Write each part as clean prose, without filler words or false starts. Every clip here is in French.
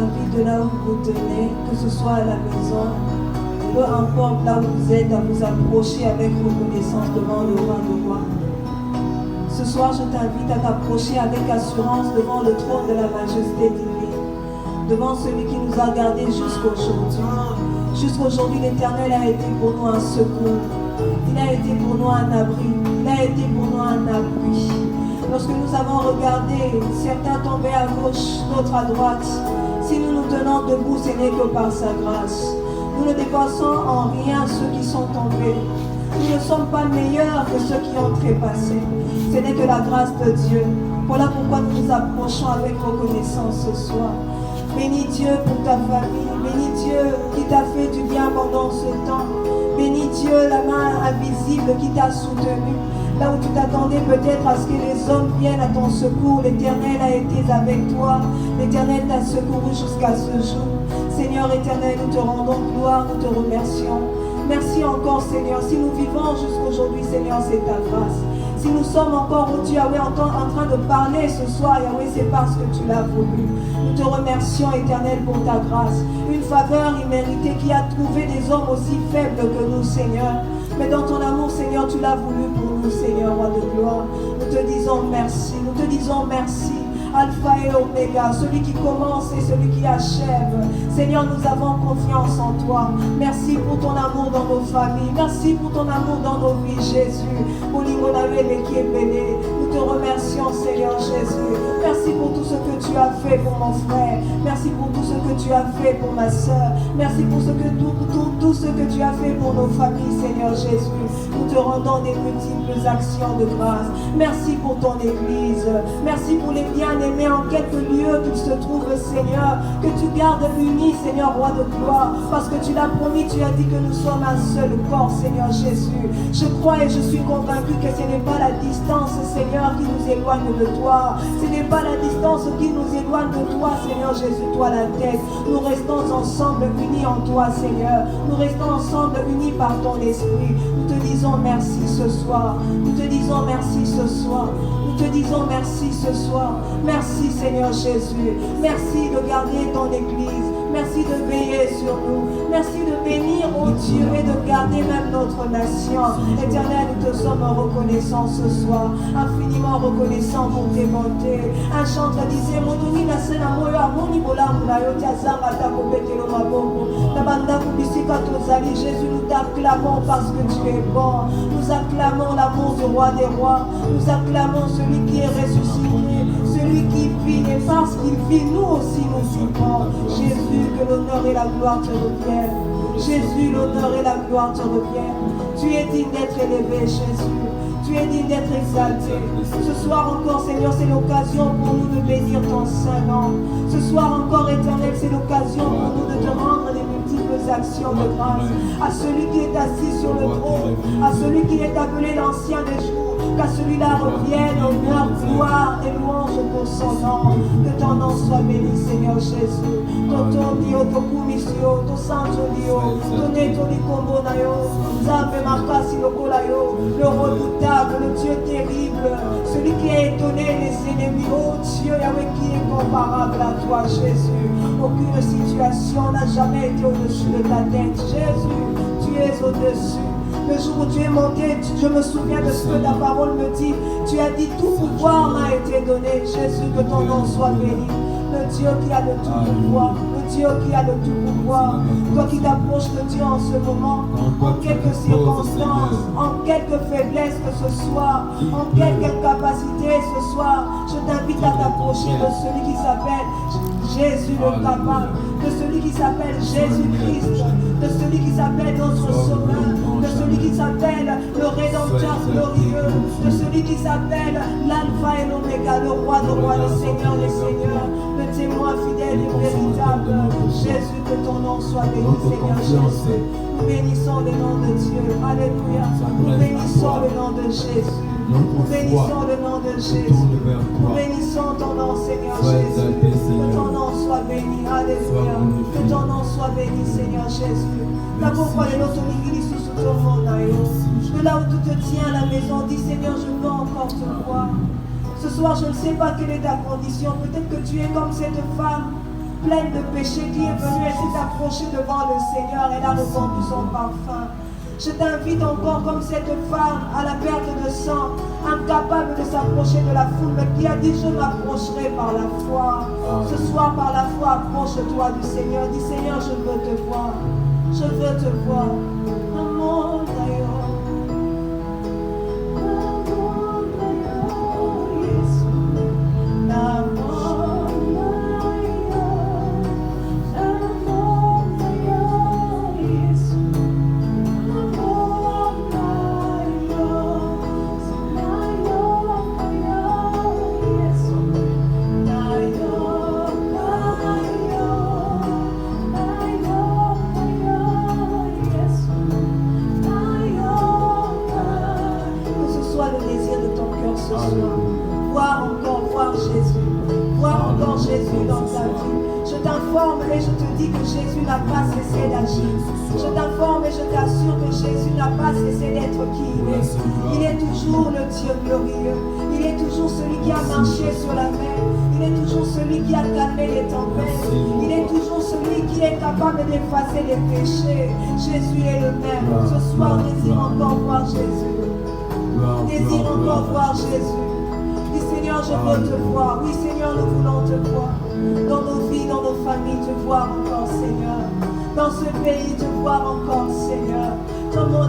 invite de là où vous tenez, que ce soit à la maison, peu importe là où vous êtes, à vous approcher avec reconnaissance devant le roi de rois. Ce soir, je t'invite à t'approcher avec assurance devant le trône de la majesté divine, devant celui qui nous a gardés jusqu'aujourd'hui. Jusqu'aujourd'hui, l'Éternel a été pour nous un secours. Il a été pour nous un abri. Il a été pour nous un appui. Lorsque nous avons regardé, certains tombaient à gauche, d'autres à droite. Si nous nous tenons debout, ce n'est que par sa grâce. Nous ne dépassons en rien ceux qui sont tombés. Nous ne sommes pas meilleurs que ceux qui ont trépassé. Ce n'est que la grâce de Dieu. Voilà pourquoi nous nous approchons avec reconnaissance ce soir. Bénis Dieu pour ta famille. Bénis Dieu qui t'a fait du bien pendant ce temps. Bénis Dieu, la main invisible qui t'a soutenu. Là où tu t'attendais peut-être à ce que les hommes viennent à ton secours, l'Éternel a été avec toi. L'Éternel t'a secouru jusqu'à ce jour. Seigneur éternel, nous te rendons gloire, nous te remercions. Merci encore, Seigneur. Si nous vivons jusqu'aujourd'hui, Seigneur, c'est ta grâce. Si nous sommes encore, oh Dieu, Yahweh, en train de parler ce soir, Yahweh, c'est parce que tu l'as voulu. Nous te remercions, éternel, pour ta grâce. Une faveur imméritée qui a trouvé des hommes aussi faibles que nous, Seigneur. Mais dans ton amour, Seigneur, tu l'as voulu pour nous, Seigneur, roi de gloire. Nous te disons merci, nous te disons merci. Alpha et Oméga, celui qui commence et celui qui achève. Seigneur, nous avons confiance en toi. Merci pour ton amour dans nos familles. Merci pour ton amour dans nos vies, Jésus. Nous te remercions, Seigneur Jésus. Merci pour tout ce que tu as fait pour mon frère. Merci pour tout ce que tu as fait pour ma soeur. Merci pour tout ce que tu as fait pour nos familles, Seigneur Jésus. Nous te rendons des multiples actions de grâce. Merci pour ton Église. Merci pour les bien-aimés en quelques lieux qu'ils se trouvent, Seigneur. Que tu gardes unis, Seigneur, roi de gloire. Parce que tu l'as promis, tu as dit que nous sommes un seul corps, Seigneur Jésus. Je crois et je suis convaincu que ce n'est pas la distance, Seigneur, qui nous éloigne de toi. Ce n'est pas la distance qui nous éloigne de toi, Seigneur Jésus, toi la tête. Nous restons ensemble unis en toi, Seigneur. Nous restons ensemble unis par ton esprit. Nous te disons merci ce soir. Nous te disons merci ce soir. Nous te disons merci ce soir. Merci, Seigneur Jésus. Merci de garder ton Église. Merci de veiller sur nous. Merci de bénir, oh Dieu, et de garder même notre nation. Éternel, nous te sommes reconnaissants ce soir. Infiniment reconnaissants pour tes bontés. Un chanteur disait, Jésus, nous t'acclamons parce que tu es bon. Nous acclamons l'amour du roi des rois. Nous acclamons celui qui est ressuscité, celui qui vit, et parce qu'il vit, nous aussi nous vivons. Jésus, que l'honneur et la gloire te reviennent. Jésus, l'honneur et la gloire te reviennent. Tu es digne d'être élevé, Jésus. Tu es digne d'être exalté. Ce soir encore, Seigneur, c'est l'occasion pour nous de bénir ton Saint-Nom. Ce soir encore, Éternel, c'est l'occasion pour nous de te rendre les multiples actions de grâce. À celui qui est assis sur le trône, à celui qui est appelé l'ancien des jours, qu'à celui-là revienne honneur, gloire et louange pour son nom. Que ton nom soit béni, Seigneur Jésus. Ton Dio, ton Kumisio, ton Santo Dio, ton Neto Likombo Nayo, Zambe Makasi Lokolayo, le redoutable, le Dieu terrible, celui qui a étonné les ennemis. Oh Dieu, Yahweh, qui est comparable à toi, Jésus. Aucune situation n'a jamais été au-dessus de ta tête. Jésus, tu es au-dessus. Le jour où tu es monté, je me souviens de ce que ta parole me dit. Tu as dit, tout pouvoir m'a été donné. Jésus, que ton nom soit béni. Le Dieu qui a le tout pouvoir. Le Dieu qui a le tout pouvoir. Toi qui t'approches de Dieu en ce moment, en quelques circonstances, en quelques faiblesses que ce soit, en quelque incapacité ce soir, je t'invite à t'approcher de celui qui s'appelle Jésus le capable, de celui qui s'appelle Jésus-Christ, de celui qui s'appelle notre Sauveur, de celui qui s'appelle le Rédempteur glorieux, de celui qui s'appelle l'Alpha et l'Oméga, le Roi des rois, le Seigneur des seigneurs, le témoin fidèle et véritable. Jésus, que ton nom soit béni, Seigneur Jésus. Nous bénissons le nom de Dieu. Alléluia. Nous bénissons le nom de Jésus. Nous bénissons le nom de Jésus. Nous bénissons ton nom, Seigneur Jésus. Que ton nom soit béni. Alléluia. Que ton nom soit béni, Seigneur Jésus. La pourquoi les autres l'église sous ton nom, de là où tu te tiens à la maison, dis Seigneur, je veux encore te voir. Ce soir, je ne sais pas quelle est ta condition. Peut-être que tu es comme cette femme pleine de péché, qui est venue, elle s'est approchée devant le Seigneur, elle a répandu son parfum. Je t'invite encore comme cette femme à la perte de sang, incapable de s'approcher de la foule, mais qui a dit je m'approcherai par la foi. Ce soir par la foi, approche-toi du Seigneur. Dis Seigneur, je veux te voir. Je veux te voir. Amour d'ailleurs. Jésus dans ta vie. Je t'informe et je te dis que Jésus n'a pas cessé d'agir. Je t'informe et je t'assure que Jésus n'a pas cessé d'être qui il est. Il est toujours le Dieu glorieux. Il est toujours celui qui a marché sur la mer. Il est toujours celui qui a calmé les tempêtes. Il est toujours celui qui est capable d'effacer les péchés. Jésus est le même. Ce soir, désire encore voir Jésus. Désire encore voir Jésus. Seigneur, je veux te voir. Oui, Seigneur, nous voulons te voir. Dans nos vies, dans nos familles, te voir encore, Seigneur. Dans ce pays, te voir encore, Seigneur. Nous voulons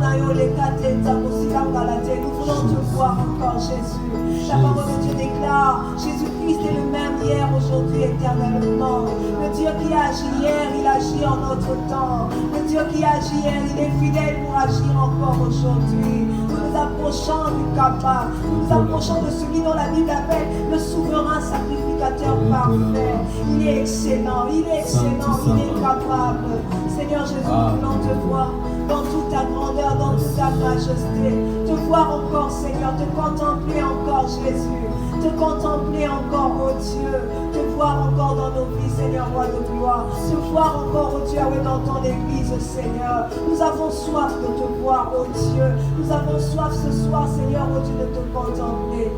te voir encore, Jésus. La parole de Dieu déclare, Jésus-Christ est le même hier, aujourd'hui, éternellement. Le Dieu qui agit hier, il agit en notre temps. Le Dieu qui agit hier, il est fidèle pour agir encore aujourd'hui. Nous nous approchons du Kappa. Nous nous approchons de celui dont la Bible appelle le souverain sacrificateur parfait. Il est excellent, il est excellent, il est capable. Seigneur Jésus, nous voulons te voir dans toute ta grandeur, dans toute ta majesté. Te voir encore, Seigneur, te contempler encore, Jésus. Te contempler encore, oh Dieu. Te voir encore dans nos vies, Seigneur, roi de gloire. Te voir encore, oh Dieu, dans ton église, Seigneur. Nous avons soif de te voir, oh Dieu. Nous avons soif ce soir, Seigneur, oh Dieu, de te contempler.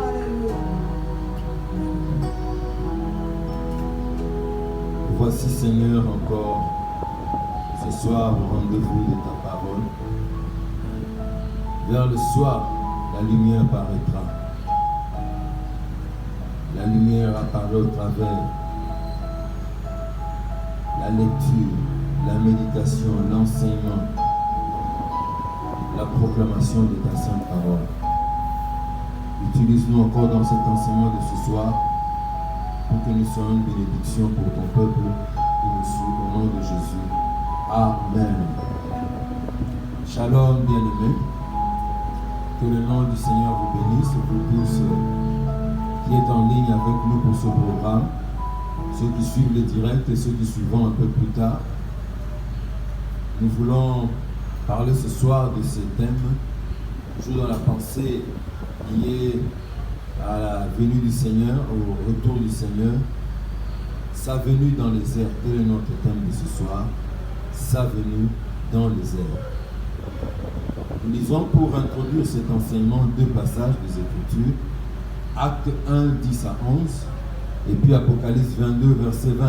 Alléluia. Voici, Seigneur, encore ce soir au rendez-vous de ta parole. Vers le soir, la lumière paraîtra. La lumière apparaît au travers la lecture, la méditation, l'enseignement, la proclamation de ta sainte parole. Utilise-nous encore dans cet enseignement de ce soir pour que nous soyons une bénédiction pour ton peuple qui nous suit au nom de Jésus. Amen. Shalom, bien-aimés. Que le nom du Seigneur vous bénisse, vous tous qui êtes en ligne avec nous pour ce programme, ceux qui suivent les directs et ceux qui suivront un peu plus tard. Nous voulons parler ce soir de ce thème, toujours dans la pensée liée à la venue du Seigneur, au retour du Seigneur. Sa venue dans les airs, tel est notre thème de ce soir. Sa venue dans les airs. Nous lisons pour introduire cet enseignement deux passages des Écritures, Acte 1, 10 à 11, et puis Apocalypse 22, verset 20.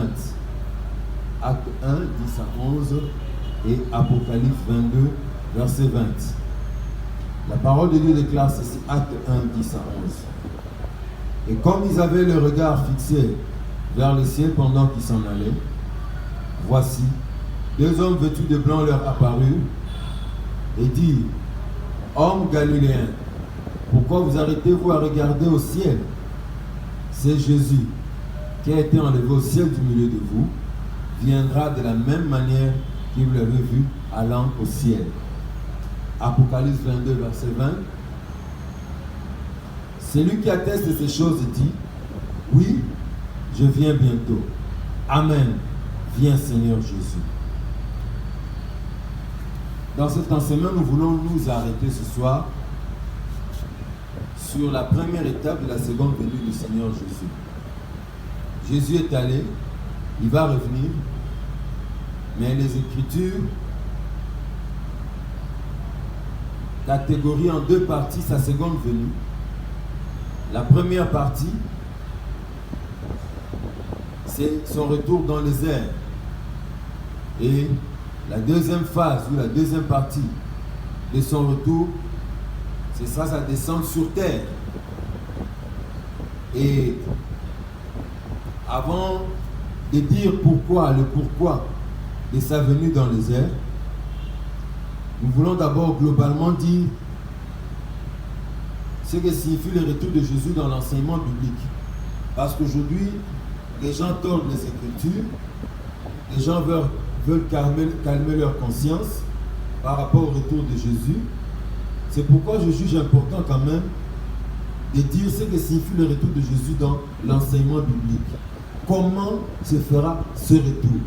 Acte 1, 10 à 11, et Apocalypse 22, verset 20. La parole de Dieu déclare ceci, Acte 1, 10 à 11. Et comme ils avaient le regard fixé vers le ciel pendant qu'ils s'en allaient, voici, deux hommes vêtus de blanc leur apparurent et dirent, hommes galiléens, pourquoi vous arrêtez-vous à regarder au ciel? C'est Jésus qui a été enlevé au ciel du milieu de vous, viendra de la même manière que vous l'avez vu allant au ciel. Apocalypse 22, verset 20. Celui qui atteste de ces choses dit, oui, je viens bientôt. Amen. Viens Seigneur Jésus. Dans cet enseignement, nous voulons nous arrêter ce soir sur la première étape de la seconde venue du Seigneur Jésus. Jésus est allé, il va revenir, mais les Écritures catégorient en deux parties sa seconde venue. La première partie, c'est son retour dans les airs. Et la deuxième phase ou la deuxième partie de son retour, c'est ça, sa descente sur terre. Et avant de dire le pourquoi de sa venue dans les airs, nous voulons d'abord globalement dire ce que signifie le retour de Jésus dans l'enseignement biblique. Parce qu'aujourd'hui, les gens tordent les Écritures, les gens veulent calmer leur conscience par rapport au retour de Jésus. C'est pourquoi je juge important quand même de dire ce que signifie le retour de Jésus dans l'enseignement biblique. Comment se fera ce retour?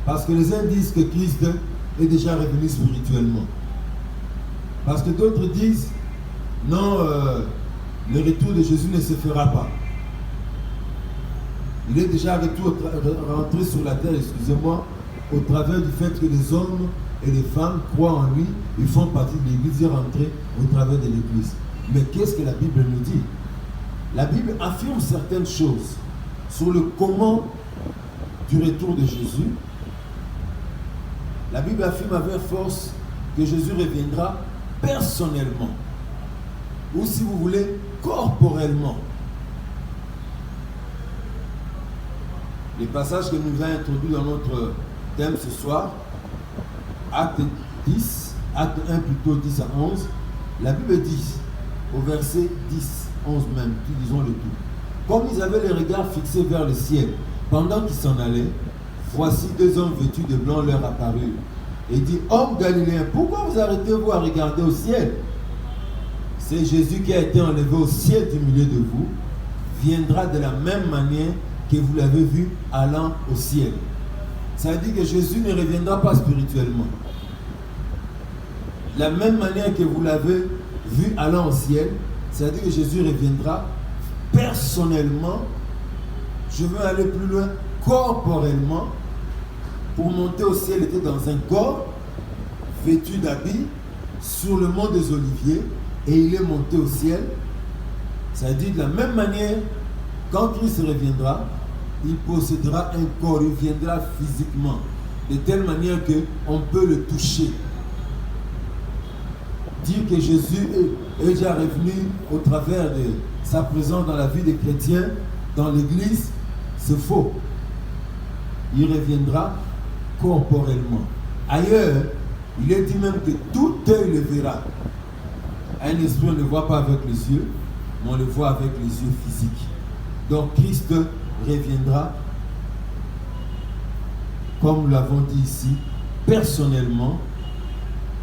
Parce que les uns disent que Christ est déjà revenu spirituellement. Parce que d'autres disent non, le retour de Jésus ne se fera pas. Il est déjà rentré sur la terre, excusez-moi, au travers du fait que les hommes et les femmes croient en lui, ils font partie de l'Église, ils sont rentrés au travers de l'Église. Mais qu'est-ce que la Bible nous dit? La Bible affirme certaines choses sur le comment du retour de Jésus. La Bible affirme avec force que Jésus reviendra personnellement, ou si vous voulez, corporellement. Les passages que nous avons introduits dans notre thème ce soir, acte 10, acte 1 plutôt 10 à 11, la Bible dit, au verset 10, 11 même, disons le tout. Comme ils avaient les regards fixés vers le ciel, pendant qu'ils s'en allaient, voici deux hommes vêtus de blanc leur apparurent. Et dit, hommes galiléens, pourquoi vous arrêtez-vous à regarder au ciel? C'est Jésus qui a été enlevé au ciel du milieu de vous, viendra de la même manière que vous l'avez vu allant au ciel. Ça veut dire que Jésus ne reviendra pas spirituellement. De la même manière que vous l'avez vu allant au ciel, ça veut dire que Jésus reviendra personnellement. Je veux aller plus loin, corporellement. Pour monter au ciel, il était dans un corps, vêtu d'habits, sur le mont des Oliviers, et il est monté au ciel. Ça veut dire de la même manière, quand Christ reviendra, il possédera un corps, il viendra physiquement, de telle manière qu'on peut le toucher. Dire que Jésus est déjà revenu au travers de sa présence dans la vie des chrétiens, dans l'Église, c'est faux. Il reviendra corporellement. Ailleurs, il est dit même que tout œil le verra. Un esprit, on ne le voit pas avec les yeux, mais on le voit avec les yeux physiques. Donc Christ reviendra, comme nous l'avons dit ici, personnellement.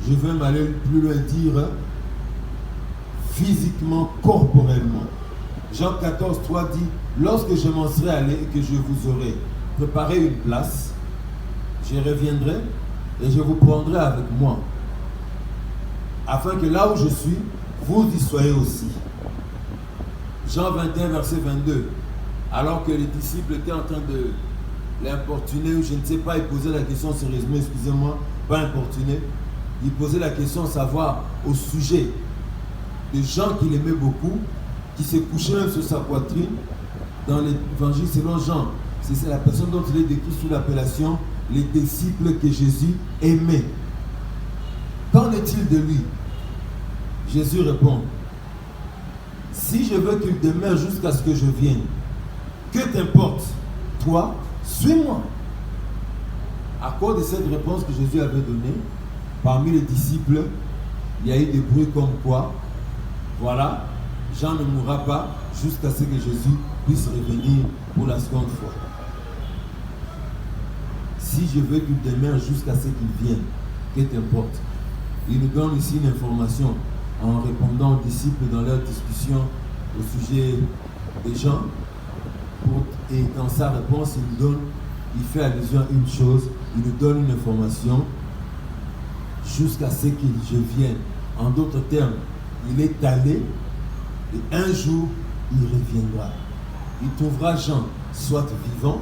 Je veux m'aller plus loin dire physiquement, corporellement. Jean 14, 3 dit, lorsque je m'en serai allé et que je vous aurai préparé une place, je reviendrai et je vous prendrai avec moi, afin que là où je suis, vous y soyez aussi. Jean 21, verset 22. Alors que les disciples étaient en train de l'importuner, ou je ne sais pas, ils posaient la question sérieusement, excusez-moi, pas importuner, ils posaient la question savoir au sujet de gens qu'il aimait beaucoup, qui se couchaient même sur sa poitrine. Dans l'évangile selon Jean, c'est la personne dont il est décrit sous l'appellation les disciples que Jésus aimait. Qu'en est-il de lui? Jésus répond, si je veux qu'il demeure jusqu'à ce que je vienne, que t'importe, toi, suis-moi. À cause de cette réponse que Jésus avait donnée, parmi les disciples, il y a eu des bruits comme quoi, voilà, Jean ne mourra pas jusqu'à ce que Jésus puisse revenir pour la seconde fois. Si je veux qu'il demeure jusqu'à ce qu'il vienne, que t'importe. Il nous donne ici une information en répondant aux disciples dans leur discussion au sujet des gens. Et dans sa réponse, il fait allusion à une chose, il nous donne une information jusqu'à ce que je vienne. En d'autres termes, il est allé et un jour, il reviendra. Il trouvera Jean soit vivant,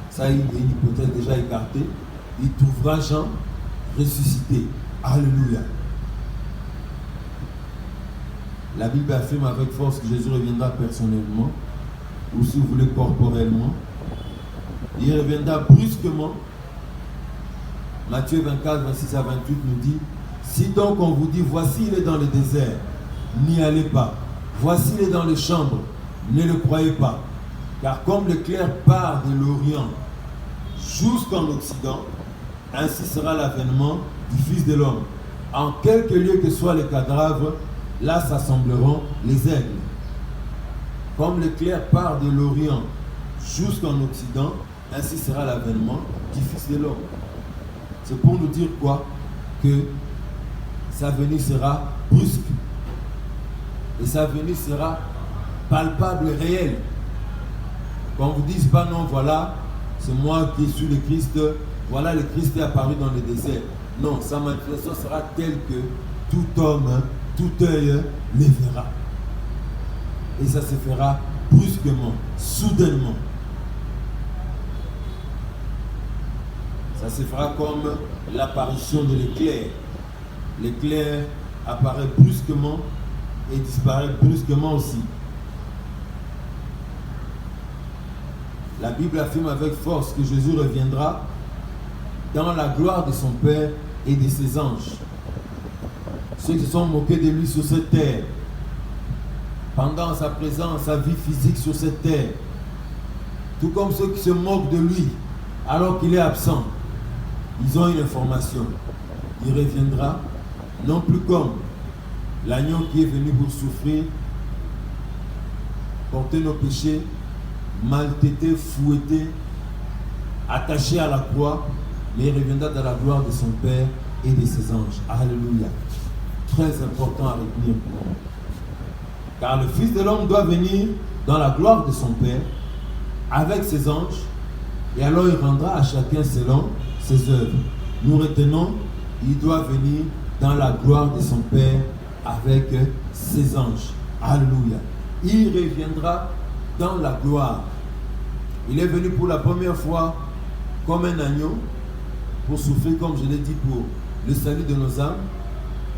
ça il y a une hypothèse déjà écartée, il trouvera Jean ressuscité. Alléluia. La Bible affirme avec force que Jésus reviendra personnellement, ou si vous voulez corporellement. Il reviendra brusquement. Matthieu 24, 26 à 28 nous dit, si donc on vous dit, voici il est dans le désert, n'y allez pas. Voici il est dans les chambres, ne le croyez pas. Car comme l'éclair part de l'Orient jusqu'en Occident, ainsi sera l'avènement du Fils de l'homme. En quelque lieu que soient les cadavres, là s'assembleront les aigles. Comme l'éclair part de l'Orient jusqu'en Occident, ainsi sera l'avènement du Fils de l'homme. C'est pour nous dire quoi? Que sa venue sera brusque. Et sa venue sera palpable et réelle. Qu'on vous dise pas non, voilà, c'est moi qui suis le Christ, voilà le Christ est apparu dans le désert. Non, sa manifestation sera telle que tout homme, tout œil le verra. Et ça se fera brusquement, soudainement. Ça se fera comme l'apparition de l'éclair. L'éclair apparaît brusquement et disparaît brusquement aussi. La Bible affirme avec force que Jésus reviendra dans la gloire de son Père et de ses anges. Ceux qui se sont moqués de lui sur cette terre, pendant sa présence, sa vie physique sur cette terre, tout comme ceux qui se moquent de lui alors qu'il est absent, ils ont une information. Il reviendra non plus comme l'agneau qui est venu pour souffrir, porter nos péchés, maltraité, fouetté, attaché à la croix, mais il reviendra dans la gloire de son Père et de ses anges. Alléluia. Très important à retenir pour nous. Car le Fils de l'homme doit venir dans la gloire de son Père avec ses anges, et alors il rendra à chacun selon ses œuvres. Nous retenons, il doit venir dans la gloire de son Père avec ses anges. Alléluia. Il reviendra dans la gloire. Il est venu pour la première fois comme un agneau pour souffrir, comme je l'ai dit, pour le salut de nos âmes.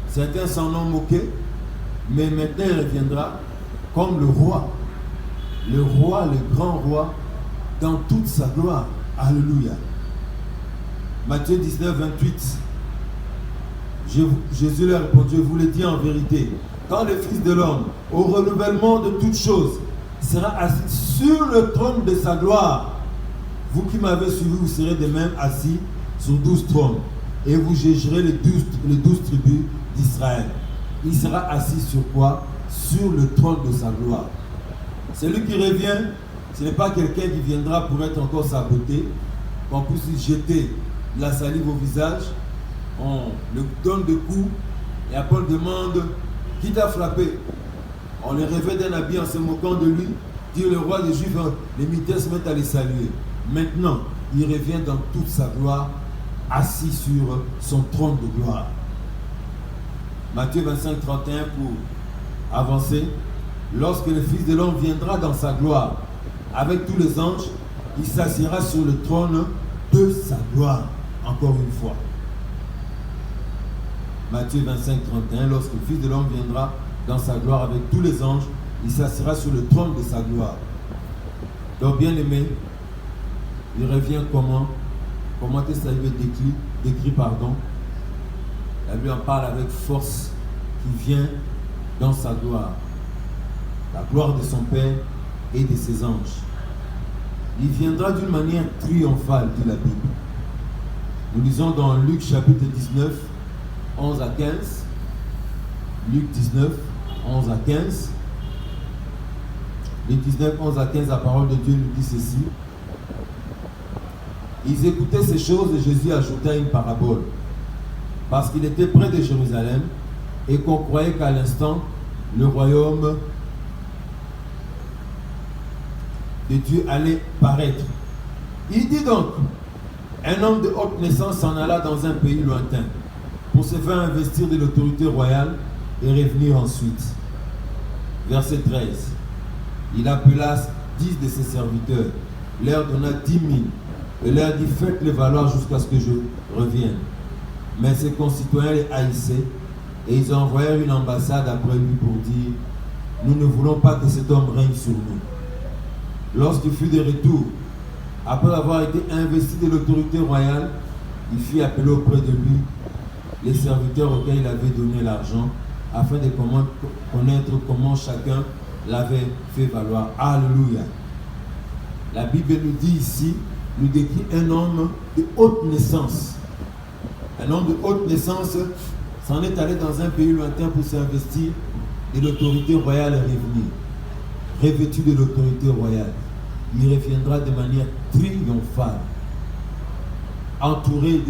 Certains s'en ont moqué, mais maintenant il reviendra comme le roi, le grand roi, dans toute sa gloire. Alléluia. Matthieu 19, 28. Jésus leur a répondu, je vous le dis en vérité, quand le Fils de l'homme, au renouvellement de toutes choses, sera assis sur le trône de sa gloire, vous qui m'avez suivi, vous serez de même assis sur 12 trônes, et vous jugerez les 12 tribus d'Israël. Il sera assis sur quoi? Sur le trône de sa gloire. Celui qui revient, ce n'est pas quelqu'un qui viendra pour être encore saboté, qu'on puisse lui jeter la salive au visage, on le donne des coups, et après on demande qui t'a frappé. On le revêt d'un habit en se moquant de lui, dit le roi des Juifs, les militaires se mettent à les saluer. Maintenant, il revient dans toute sa gloire, assis sur son trône de gloire. Matthieu 25, 31 pour avancer. Lorsque le Fils de l'homme viendra dans sa gloire, avec tous les anges, il s'assiera sur le trône de sa gloire. Encore une fois. Matthieu 25, 31, lorsque le Fils de l'homme viendra dans sa gloire avec tous les anges, il s'assiera sur le trône de sa gloire. Donc, bien aimé, il revient comment? Comment est-ce que ça lui est décrit, pardon? La Bible en parle avec force, qui vient dans sa gloire. La gloire de son Père et de ses anges. Il viendra d'une manière triomphale, dit la Bible. Nous lisons dans Luc chapitre 19, 11 à 15. Luc 19, 11 à 15. Luc 19, 11 à 15, la parole de Dieu nous dit ceci. Ils écoutaient ces choses et Jésus ajouta une parabole. Parce qu'il était près de Jérusalem et qu'on croyait qu'à l'instant, le royaume de Dieu allait paraître. Il dit donc, un homme de haute naissance s'en alla dans un pays lointain pour se faire investir de l'autorité royale et revenir ensuite. Verset 13. Il appela 10 de ses serviteurs, leur donna 10 000 et leur dit, faites-les valoir jusqu'à ce que je revienne. Mais ses concitoyens les haïssaient et ils envoyèrent une ambassade après lui pour dire, nous ne voulons pas que cet homme règne sur nous. Lorsqu'il fut de retour, Après avoir été investi de l'autorité royale, il fit appeler auprès de lui les serviteurs auxquels il avait donné l'argent, afin de connaître comment chacun l'avait fait valoir. Alléluia. La Bible nous dit ici, nous décrit un homme de haute naissance. Un homme de haute naissance s'en est allé dans un pays lointain pour s'investir de l'autorité royale et revenir. Revêtu de l'autorité royale, il reviendra de manière triomphale, entouré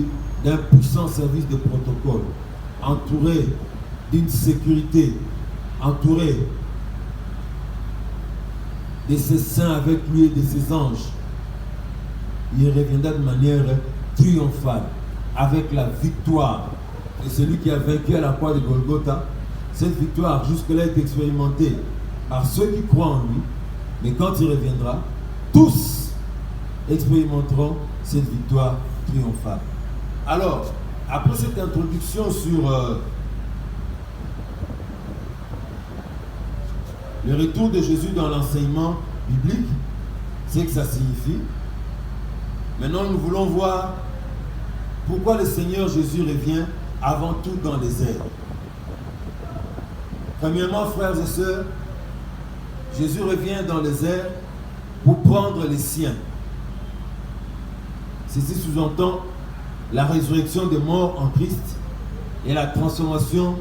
d'un puissant service de protocole, entouré d'une sécurité, entouré de ses saints avec lui et de ses anges. Il reviendra de manière triomphale, avec la victoire de celui qui a vaincu à la croix de Golgotha. Cette victoire jusque-là est expérimentée par ceux qui croient en lui, mais quand il reviendra, tous expérimenteront cette victoire triomphale. Alors, après cette introduction sur le retour de Jésus dans l'enseignement biblique, c'est que ça signifie. Maintenant, nous voulons voir pourquoi le Seigneur Jésus revient avant tout dans les airs. Premièrement, frères et sœurs, Jésus revient dans les airs pour prendre les siens. Ceci sous-entend la résurrection des morts en Christ et la transformation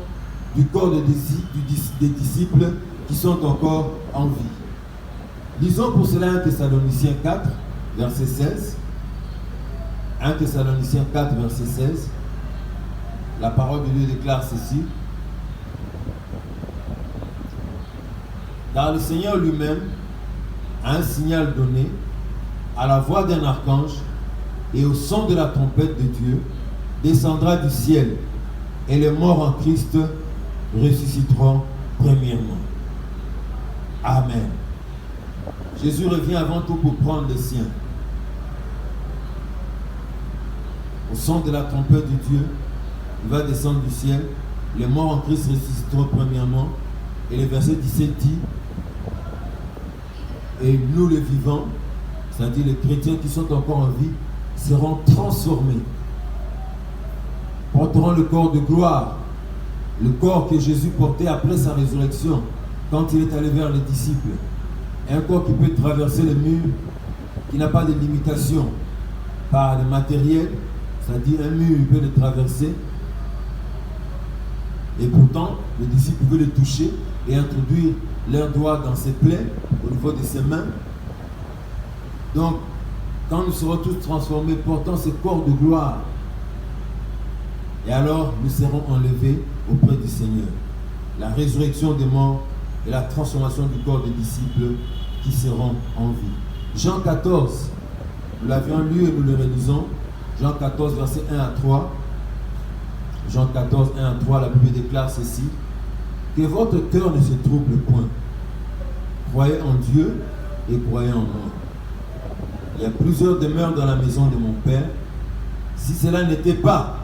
du corps des disciples qui sont encore en vie. Lisons pour cela 1 Thessaloniciens 4, verset 16. 1 Thessaloniciens 4, verset 16. La parole de Dieu déclare ceci. Car le Seigneur lui-même a un signal donné à la voix d'un archange et au son de la trompette de Dieu, descendra du ciel et les morts en Christ ressusciteront premièrement. Amen. Jésus revient avant tout pour prendre les siens. Au son de la trompette de Dieu, il va descendre du ciel, les morts en Christ ressusciteront premièrement. Et le verset 17 dit, et nous les vivants, c'est-à-dire les chrétiens qui sont encore en vie, seront transformés, porteront le corps de gloire, le corps que Jésus portait après sa résurrection, quand il est allé vers les disciples. Un corps qui peut traverser les murs, qui n'a pas de limitation par le matériel, c'est-à-dire un mur, il peut le traverser. Et pourtant, les disciples veulent le toucher et introduire leurs doigts dans ses plaies, au niveau de ses mains. Donc, quand nous serons tous transformés, portant ce corps de gloire, et alors nous serons enlevés auprès du Seigneur. La résurrection des morts et la transformation du corps des disciples qui seront en vie. Jean 14, nous l'avions lu et nous le relisons. Jean 14, verset 1 à 3. Jean 14, 1 à 3, la Bible déclare ceci. Que votre cœur ne se trouble point. Croyez en Dieu et croyez en moi. Il y a plusieurs demeures dans la maison de mon Père. Si cela n'était pas,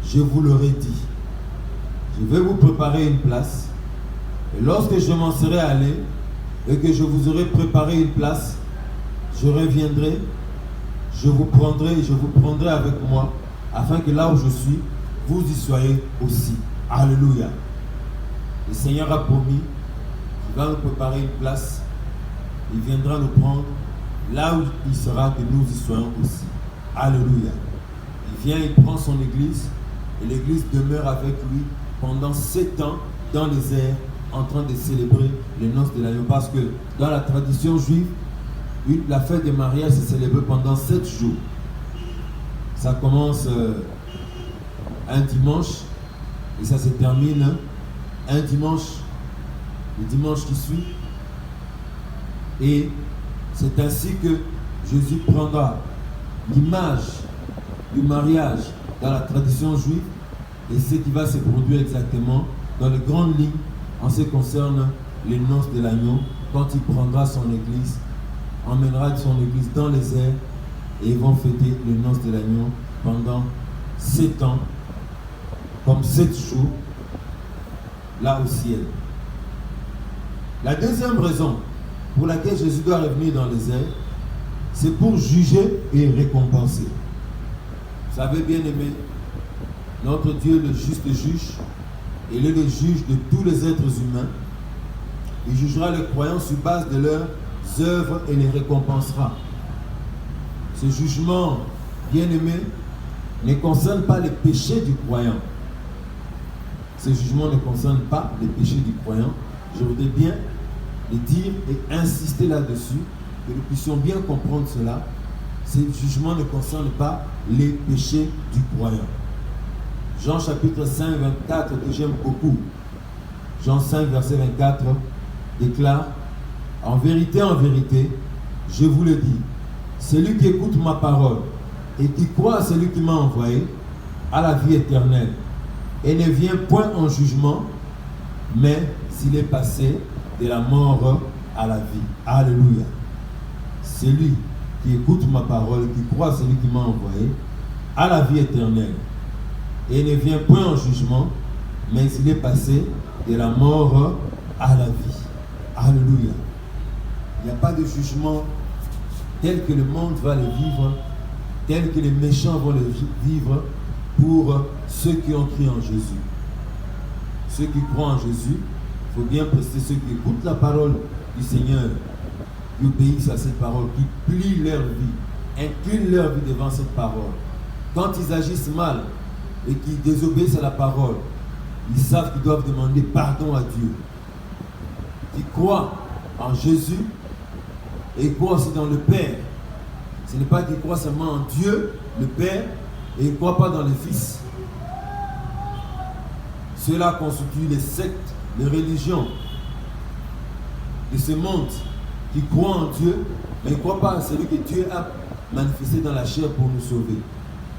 je vous l'aurais dit. Je vais vous préparer une place. Et lorsque je m'en serai allé et que je vous aurai préparé une place, je reviendrai, je vous prendrai et je vous prendrai avec moi, afin que là où je suis, vous y soyez aussi. Alléluia. Le Seigneur a promis qu'il va nous préparer une place. Il viendra nous prendre là où il sera, que nous y soyons aussi. Alléluia. Il vient, il prend son église et l'église demeure avec lui pendant 7 ans dans les airs en train de célébrer les noces de l'agneau. Parce que dans la tradition juive, la fête de mariage se célèbre pendant 7 jours. Ça commence un dimanche et ça se termine un dimanche, le dimanche qui suit. Et c'est ainsi que Jésus prendra l'image du mariage dans la tradition juive et ce qui va se produire exactement dans les grandes lignes en ce qui concerne les noces de l'agneau, quand il prendra son église, emmènera son église dans les airs et ils vont fêter les noces de l'agneau pendant 7 ans, comme 7 jours, là au ciel. La deuxième raison pour laquelle Jésus doit revenir dans les airs, c'est pour juger et récompenser. Vous savez, bien aimé, notre Dieu, le juste juge, il est le juge de tous les êtres humains. Il jugera les croyants sur base de leurs œuvres et les récompensera. Ce jugement, bien aimé, ne concerne pas les péchés du croyant. Ce jugement ne concerne pas les péchés du croyant. Je voudrais bien le dire et insister là-dessus, que nous puissions bien comprendre cela. Ce jugement ne concerne pas les péchés du croyant. Jean chapitre 5, 24, que j'aime beaucoup. Jean 5, verset 24, déclare: en vérité, je vous le dis, celui qui écoute ma parole et qui croit à celui qui m'a envoyé a la vie éternelle et ne vient point en jugement, mais s'il est passé de la mort à la vie. Alléluia. Celui qui écoute ma parole et qui croit à celui qui m'a envoyé a la vie éternelle et ne vient point en jugement, mais s'il est passé de la mort à la vie. Alléluia. Il n'y a pas de jugement tel que le monde va le vivre, tel que les méchants vont le vivre pour ceux qui ont cru en Jésus. Ceux qui croient en Jésus, il faut bien préciser ceux qui écoutent la parole du Seigneur, qui obéissent à cette parole, qui plient leur vie, inclinent leur vie devant cette parole. Quand ils agissent mal et qu'ils désobéissent à la parole, ils savent qu'ils doivent demander pardon à Dieu. Qui croient en Jésus et croient aussi dans le Père. Ce n'est pas qu'ils croient seulement en Dieu, le Père, et ils ne croient pas dans le Fils. Cela constitue les sectes, les religions de ce monde qui croient en Dieu, mais ne croient pas à celui que Dieu a manifesté dans la chair pour nous sauver.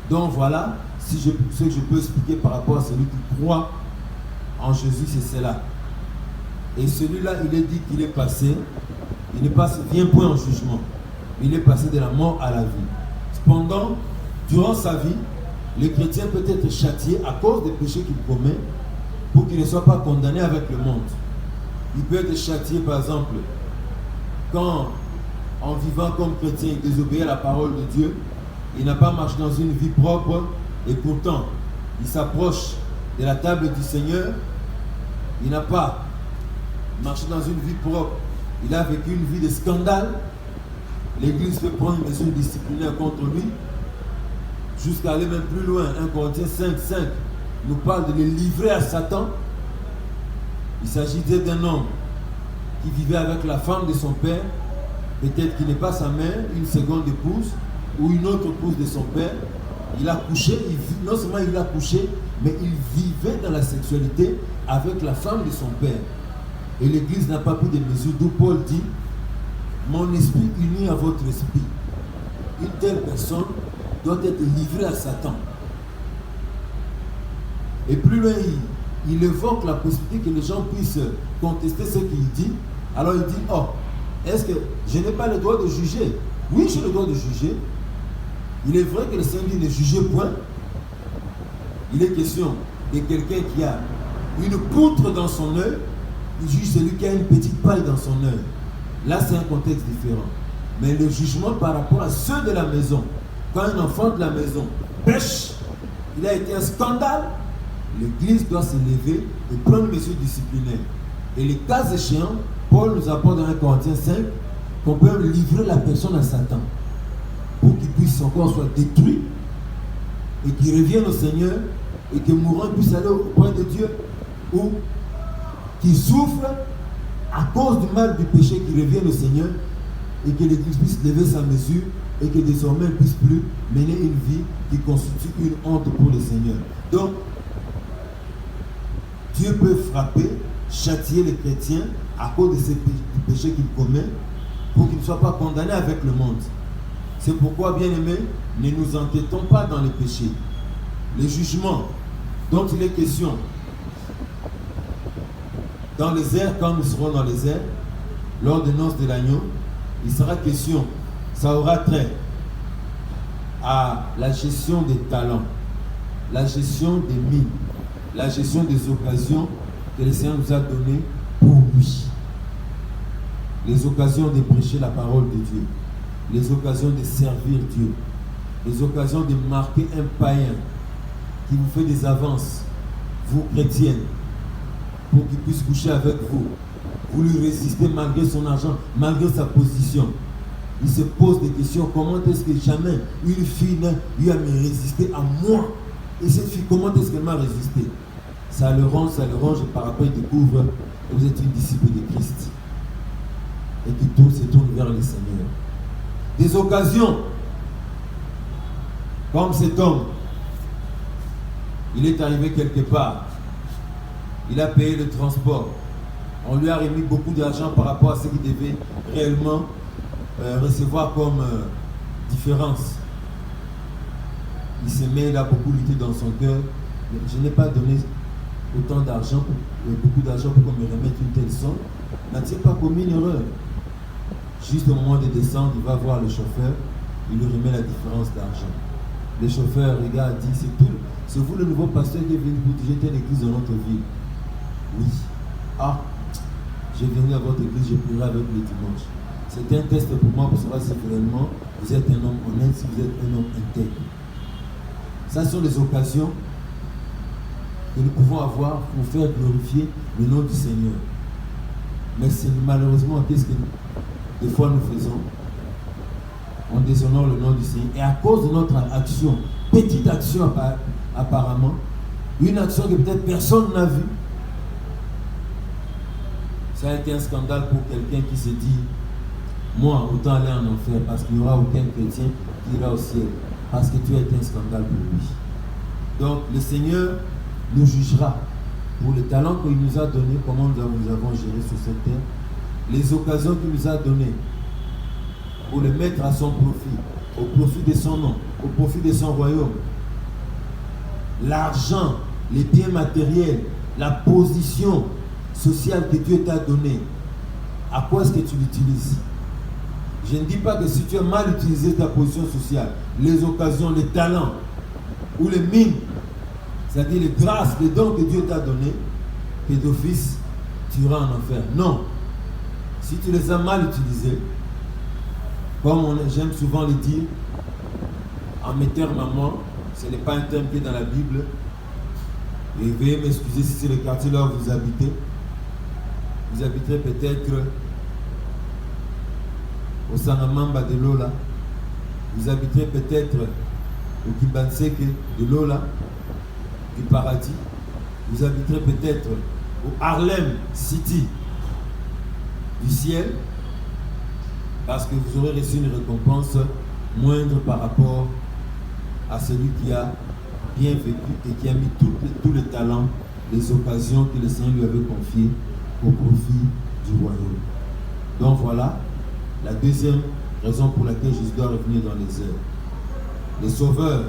Donc voilà, ce que je peux expliquer par rapport à celui qui croit en Jésus, c'est cela. Et celui-là, il est dit qu'il est passé, il ne vient point en jugement, il est passé de la mort à la vie. Cependant, durant sa vie, le chrétien peut être châtié à cause des péchés qu'il commet pour qu'il ne soit pas condamné avec le monde. Il peut être châtié, par exemple, quand, en vivant comme chrétien, il désobéit à la parole de Dieu, il n'a pas marché dans une vie propre et pourtant, il s'approche de la table du Seigneur, il n'a pas marché dans une vie propre, il a vécu une vie de scandale. L'Église peut prendre une mesure disciplinaire contre lui, jusqu'à aller même plus loin. 1 Corinthiens 5, 5 nous parle de le livrer à Satan. Il s'agit d'un homme qui vivait avec la femme de son père, peut-être qu'il n'est pas sa mère, une seconde épouse, ou une autre épouse de son père. Il a couché, non seulement il a couché, mais il vivait dans la sexualité avec la femme de son père. Et l'Église n'a pas pris de mesures, d'où Paul dit: mon esprit uni à votre esprit. Une telle personne doit être livrée à Satan. Et plus loin, il évoque la possibilité que les gens puissent contester ce qu'il dit. Alors il dit: oh, est-ce que je n'ai pas le droit de juger? Oui, j'ai le droit de juger. Il est vrai que le Seigneur dit ne jugez point. Il est question de quelqu'un qui a une poutre dans son œil. Il juge celui qui a une petite paille dans son œil. Là, c'est un contexte différent. Mais le jugement par rapport à ceux de la maison, quand un enfant de la maison pêche, il a été un scandale, l'Église doit se lever et prendre une mesure disciplinaire. Et les cas échéants, Paul nous apporte dans 1 Corinthiens 5 qu'on peut livrer la personne à Satan pour qu'il puisse encore soit détruit et qu'il revienne au Seigneur et que mourant puisse aller auprès de Dieu, ou qu'il souffre à cause du mal du péché, qu'il revienne au Seigneur et que l'Église puisse lever sa mesure et que désormais elle ne puisse plus mener une vie qui constitue une honte pour le Seigneur. Donc, Dieu peut frapper, châtier les chrétiens à cause de ces péchés qu'ils commettent pour qu'ils ne soient pas condamnés avec le monde. C'est pourquoi, bien-aimés, ne nous entêtons pas dans les péchés. Les jugements dont il est question dans les airs, quand nous serons dans les airs, lors des noces de l'agneau, il sera question, ça aura trait à la gestion des talents, la gestion des mines, la gestion des occasions que le Seigneur nous a données pour lui. Les occasions de prêcher la parole de Dieu, les occasions de servir Dieu, les occasions de marquer un païen qui vous fait des avances, vous chrétiennes, pour qu'il puisse coucher avec vous. Vous lui résistez malgré son argent, malgré sa position. Il se pose des questions. Comment est-ce que jamais une fille lui a résisté à moi? Et cette fille, comment est-ce qu'elle m'a résisté? Ça le range, et par après il découvre que vous êtes une disciple de Christ. Et que tout se tourne vers le Seigneur. Des occasions, comme cet homme, il est arrivé quelque part, il a payé le transport, on lui a remis beaucoup d'argent par rapport à ce qu'il devait réellement recevoir comme différence. Il se met, il a beaucoup lutté dans son cœur. Je n'ai pas donné autant d'argent, beaucoup d'argent pour qu'on me remette une telle somme. N'a-t-il pas commis une erreur? Juste au moment de descendre, il va voir le chauffeur, il lui remet la différence d'argent. Le chauffeur regarde, dit, c'est vous le nouveau pasteur qui est venu pour diriger une église dans notre ville? Oui. Ah, j'ai venu à votre église, j'ai prié avec le dimanche. C'était un test pour moi pour savoir si vraiment vous êtes un homme honnête, si vous êtes un homme intègre. Ça sont les occasions que nous pouvons avoir pour faire glorifier le nom du Seigneur. Mais c'est malheureusement qu'est-ce que des fois nous faisons? On déshonore le nom du Seigneur. Et à cause de notre action, petite action apparemment, une action que peut-être personne n'a vue, ça a été un scandale pour quelqu'un qui se dit, moi, autant aller en enfer, parce qu'il n'y aura aucun chrétien qui ira au ciel, parce que tu as été un scandale pour lui. Donc, le Seigneur nous jugera pour les talents qu'il nous a donnés, comment nous avons géré sur cette terre, les occasions qu'il nous a données, pour les mettre à son profit, au profit de son nom, au profit de son royaume. L'argent, les biens matériels, la position sociale que Dieu t'a donnée, à quoi est-ce que tu l'utilises? Je ne dis pas que si tu as mal utilisé ta position sociale, les occasions, les talents, ou les mines, c'est-à-dire les grâces, les dons que Dieu t'a donnés, que d'office, tu iras en enfer. Non. Si tu les as mal utilisés, comme j'aime souvent le dire, en mes termes à moi, ce n'est pas un terme qui est dans la Bible, et veuillez m'excuser si c'est le quartier là où vous habitez. Vous habiterez peut-être au Sanamamba de Lola, vous habiterez peut-être au Kibanseke de Lola, du paradis, vous habiterez peut-être au Harlem City du ciel, parce que vous aurez reçu une récompense moindre par rapport à celui qui a bien vécu et qui a mis tous les talents, les occasions que le Seigneur lui avait confiées au profit du royaume. Donc voilà la deuxième raison pour laquelle Jésus doit revenir dans les heures. Le Sauveur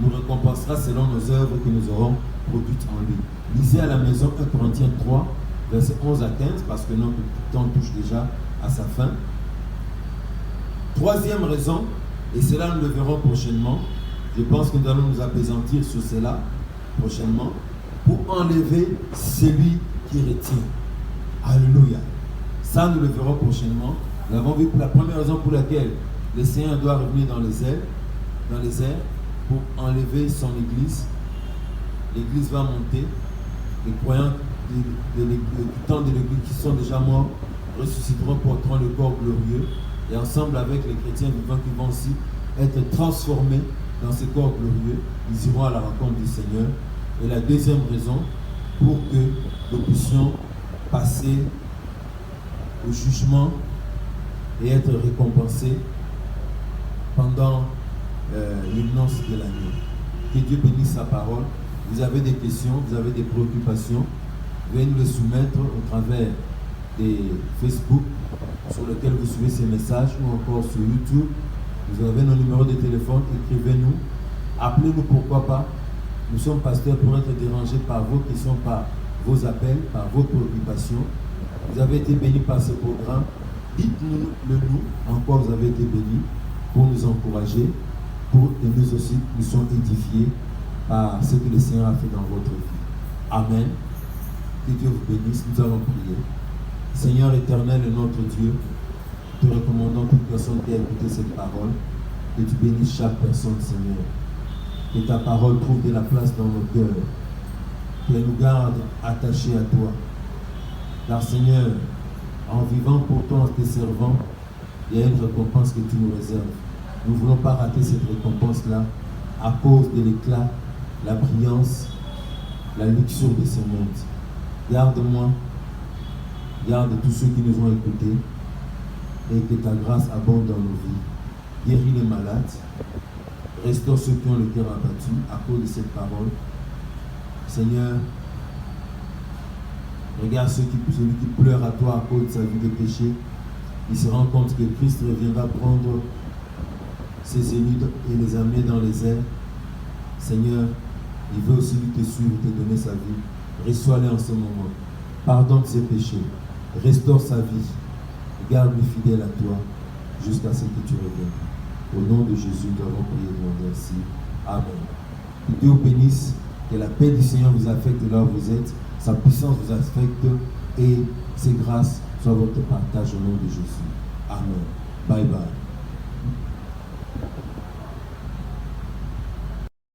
nous récompensera selon nos œuvres que nous aurons produites en lui. Lisez à la maison 1 Corinthiens 3, versets 11 à 15, parce que notre temps touche déjà à sa fin. Troisième raison, et cela nous le verrons prochainement, je pense que nous allons nous apaisantir sur cela prochainement, pour enlever celui qui retient. Alléluia. Ça, nous le verrons prochainement. Nous avons vu la première raison pour laquelle le Seigneur doit revenir dans les airs, pour enlever son église. L'église va monter. Les croyants du temps de l'église qui sont déjà morts ressusciteront, porteront le corps glorieux. Et ensemble avec les chrétiens vivants qui vont aussi être transformés dans ce corps glorieux, ils iront à la rencontre du Seigneur. Et la deuxième raison, pour que nous puissions passer au jugement et être récompensés pendant l'immense de l'année. Que Dieu bénisse sa parole. Vous avez des questions, vous avez des préoccupations, veuillez nous les soumettre au travers des Facebook sur lesquels vous suivez ces messages, ou encore sur YouTube. Vous avez nos numéros de téléphone, écrivez-nous, appelez-nous, pourquoi pas. Nous sommes pasteurs pour être dérangés par vos questions, par vos appels, par vos préoccupations. Vous avez été bénis par ce programme, dites-nous le nous, en quoi vous avez été bénis, pour nous encourager, pour que nous aussi nous soyons édifiés par ce que le Seigneur a fait dans votre vie. Amen. Que Dieu vous bénisse. Nous allons prier. Seigneur éternel et notre Dieu, te recommandons toute personne qui a écouté cette parole, que tu bénisses chaque personne, Seigneur. Que ta parole trouve de la place dans nos cœurs, qu'elle nous garde attachés à toi. Car Seigneur, en vivant pour toi, en te servant, il y a une récompense que tu nous réserves. Nous ne voulons pas rater cette récompense-là à cause de l'éclat, la brillance, la luxure de ce monde. Garde-moi, garde tous ceux qui nous ont écoutés et que ta grâce abonde dans nos vies. Guéris les malades, restaure ceux qui ont le cœur abattu à cause de cette parole. Seigneur, regarde celui qui pleure à toi à cause de sa vie de péché. Il se rend compte que Christ reviendra prendre ses élus et les amener dans les airs. Seigneur, il veut aussi te suivre, te donner sa vie. Reçois-le en ce moment. Pardonne ses péchés. Restaure sa vie. Garde-le fidèle à toi jusqu'à ce que tu reviennes. Au nom de Jésus, nous avons prié et demandé ainsi. Amen. Que Dieu vous bénisse. Que la paix du Seigneur vous affecte là où vous êtes. Sa puissance vous affecte et ses grâces soient votre partage au nom de Jésus. Amen. Bye bye.